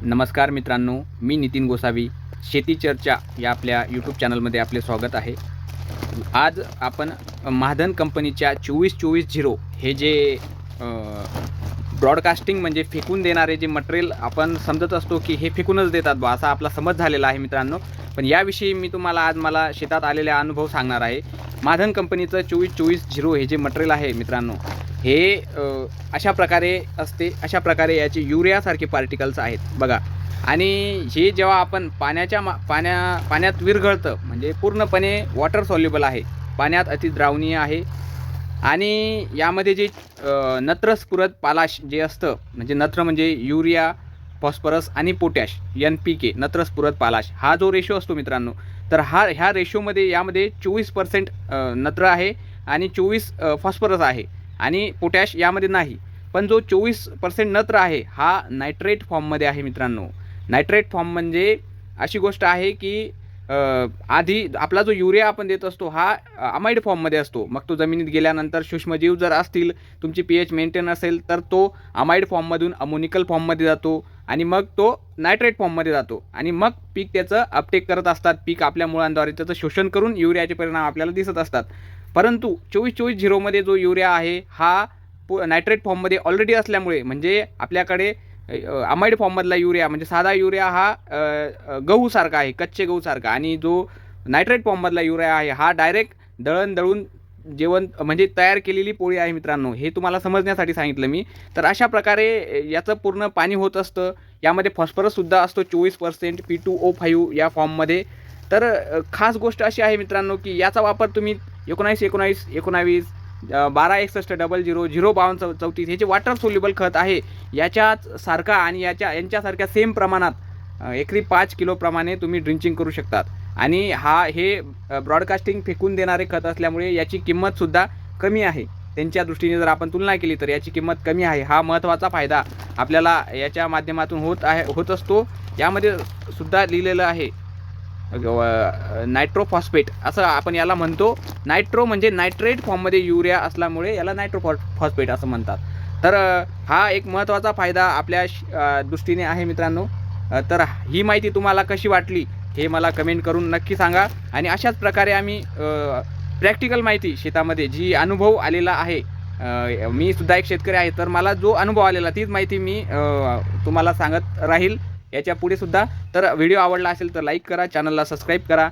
नमस्कार मित्रांनो, मी नितीन गोसावी. शेती चर्चा या आपल्या यूट्यूब चॅनलमध्ये आपले स्वागत आहे. आज आपण महाधन कंपनीच्या 24-24-0 हे जे ब्रॉडकास्टिंग म्हणजे फेकून देणारे जे मटेरियल आपण समजत असतो की हे फेकूनच देतात बा, असा आपला समज झालेला आहे मित्रांनो. पण याविषयी मी तुम्हाला आज मला शेतात आलेला अनुभव सांगणार आहे. महाधन कंपनीचं 24-24-0 हे जे मटेरियल आहे मित्रांनो, हे अशा प्रकारे असते. अशा प्रकारे याचे युरियासारखे पार्टिकल्स आहेत बघा. आणि हे जेव्हा आपण पाण्यात विरघळतं म्हणजे पूर्णपणे वॉटर सॉल्युबल आहे, पाण्यात अतिद्रावणीय आहे. आणि यामध्ये जे नत्रस्फुरद पालाश जे असतं, म्हणजे नत्र म्हणजे युरिया, फॉस्फरस आणि पोटॅश, NPK नत्रस्फुरद पालाश, हा जो रेशो असतो मित्रांनो, तर ह्या रेशोमध्ये यामध्ये 24% नत्र आहे आणि 24 फॉस्फरस आहे आणि पोटॅश यामध्ये नाही. पण जो 24% नत्र आहे हा नायट्रेट फॉर्ममध्ये आहे मित्रांनो. नायट्रेट फॉर्म म्हणजे अशी गोष्ट आहे की आधी आपला जो युरिया आपण देत असतो हा अमाइड फॉर्ममध्ये असतो. मग तो जमिनीत गेल्यानंतर सूक्ष्मजीव जर असतील, तुमची pH मेंटेन असेल, तर तो अमाइड फॉर्ममधून अमोनिकल फॉर्ममध्ये जातो आणि मग तो नायट्रेट फॉर्ममध्ये जातो आणि मग पीक त्याचं अपटेक करत असतात. पीक आपल्या मुळांद्वारे त्याचं शोषण करून युरियाचे परिणाम आपल्याला दिसत असतात. परंतु 24-24-0 मध्ये जो युरिया आहे हा नायट्रेट फॉर्ममध्ये ऑलरेडी असल्यामुळे, म्हणजे आपल्याकडे अमाइड फॉर्ममधला युरिया म्हणजे साधा युरिया हा गहूसारखा आहे, कच्चे गहूसारखा, आणि जो नायट्रेट फॉर्ममधला युरिया आहे हा डायरेक्ट दळून जेवण म्हणजे तयार केलेली पोळी आहे मित्रांनो. हे तुम्हाला समजण्यासाठी सांगितलं मी. तर अशा प्रकारे याचं पूर्ण पाणी होत असतं. यामध्ये फॉस्फरससुद्धा असतो 24%, P2O5 या फॉर्ममध्ये. तर खास गोष्ट अशी आहे मित्रांनो की याचा वापर तुम्ही 19-19-19, 12-61-00-052-34 हे जे वॉटर सोल्युबल खत आहे याच्याच सारखा आणि यांच्यासारख्या सेम प्रमाणात एकरी 5 किलो प्रमाणे तुम्ही ड्रिंचिंग करू शकतात. आणि हे ब्रॉडकास्टिंग फेकून देणारे खत असल्यामुळे याची किंमतसुद्धा कमी आहे. त्यांच्या दृष्टीने जर आपण तुलना केली तर याची किंमत कमी आहे. हा महत्त्वाचा फायदा आपल्याला याच्या माध्यमातून होत असतो. यामध्ये सुद्धा लिहिलेलं आहे नायट्रोफॉस्फेट, असं आपण याला म्हणतो. नायट्रो म्हणजे नायट्रेट फॉर्ममध्ये युरिया असल्यामुळे याला नायट्रोफॉस्फेट असं म्हणतात. तर हा एक महत्त्वाचा फायदा आपल्या दृष्टीने आहे मित्रांनो. तर ही माहिती तुम्हाला कशी वाटली हे मला कमेंट करून नक्की सांगा. आणि अशाच प्रकारे आम्ही प्रॅक्टिकल माहिती शेतामध्ये जी अनुभव आलेला आहे, मी सुद्धा एक शेतकरी आहे, तर मला जो अनुभव आलेला तीच माहिती मी तुम्हाला सांगत राहील याच्या पुढे सुद्धा. तर व्हिडिओ आवडला असेल तर लाईक करा, चॅनलला सबस्क्राईब करा.